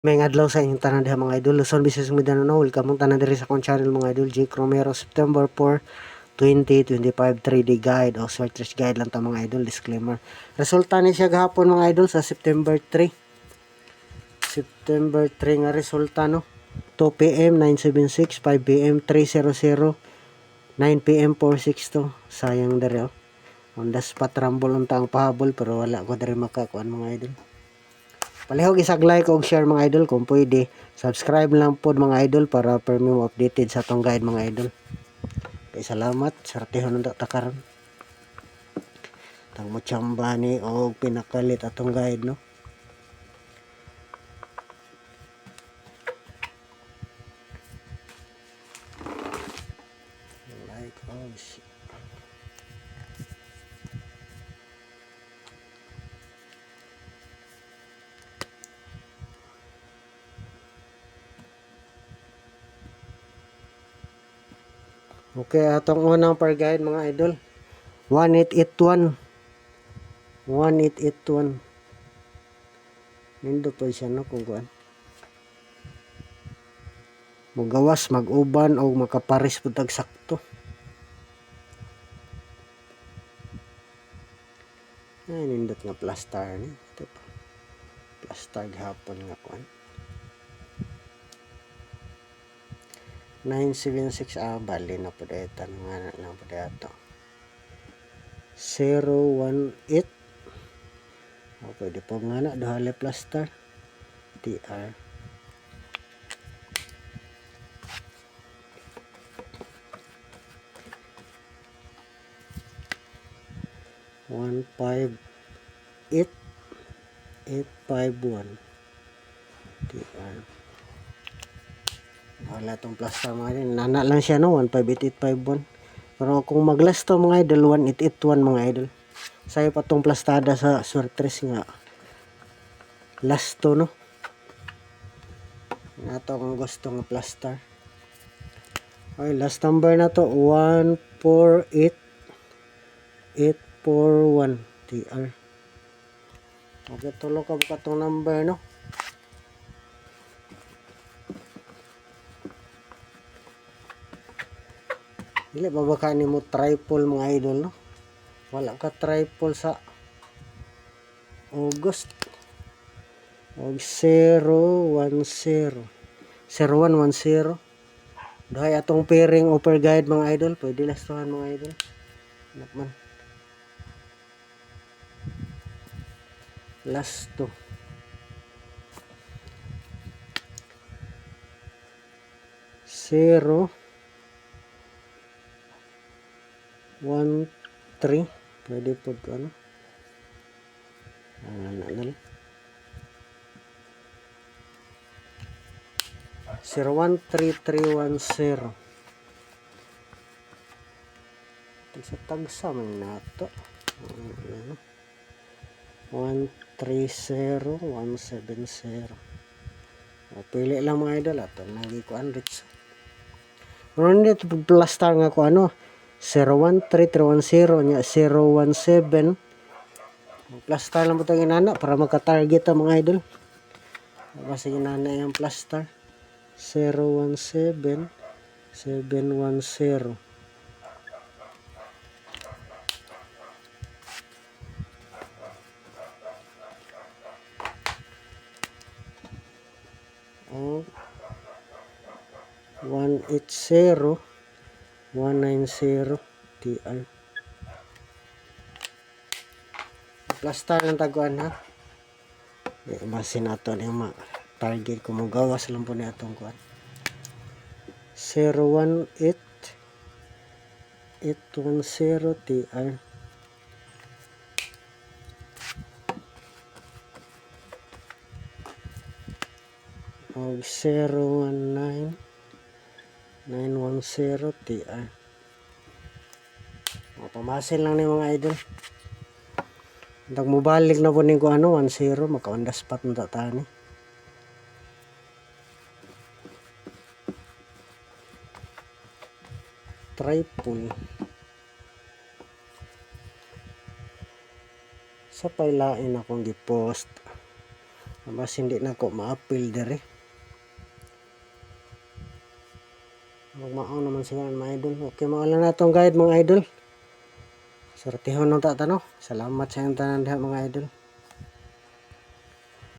May adlaw sa inyong tanan diha mga idol. Luzon, Visayas, Mindanao. Welcome mong tanan diri sa akong channel mga idol. Jake Romero, September 4, 2025 3D guide o search guide lang ta mga idol. Disclaimer. Resulta ni siya gahapon mga idol sa September 3. September 3 nga resulta no. 2 PM 976, 5 PM 300, 9 PM 462. Sayang dere oh. On the spot rumble unta ang pahabol pero wala ko dere makakuan mga idol. Palihog isag like og share mga idol kung pwede. Subscribe lang pod mga idol para per mo updated sa atong guide mga idol. Kay salamat, sartehon unta ta karon. Tang mo chamba ni og pinakalit atong guide no. Like oh shit. Okay, atong unang per guide mga idol. 1881. 1881. Nindo pa siya no kung kuan. Magawas, mag-uban o makaparis pud tag sakto. Ay nindot nga plastar ni. Ito pa. Plastar gahapon nga kuan. 976 bali na po dito nga lang po dito 018 pwede po nga na dahali plaster TR 158851 TR wala tong plaster mga idol. Nana lang siya no 158851. Pero kung maglas to mga idol 1881 mga idol. Sayo pa tong plastada sa sortres nga last to no. Nato kung gusto nga plaster. Okay, last number na to 148841 TR. Okay, tulo ka buka tong number no. Dili ba baka ni mo triple mga idol no? Wala ka triple sa August. Og 010. 0110. Dahay atong pairing upper guide mga idol. Pwede lastuhan mga idol. Anak man. Last to. Zero 1 3 pwede po ano ano 013310 tagsa man nato 130170 pili lang mga idol ato lagi ko unreach ron dito plaster nga ko ano 013310 nya 017 plaster lang po itong inana para magka-target ang mga idol. Basta inana yung plaster 017 710 o 180 190 TR plaster lang taguan ha base nato ni ma target ko magawas lang po ni atong kuan 018 810 TR o 019 910 TR pamasin lang ni mga idol. Ndag mo balik na po ko ano 10 maka-on the spot na tatani. Triple. Sa pailain akong gipost Bas hindi na ko ma-appeal dire. Magmao naman sila mga idol. Okay, mawala na itong guide mga idol. Sortihon nung tatano. Salamat sa inyong tanan diha mga idol.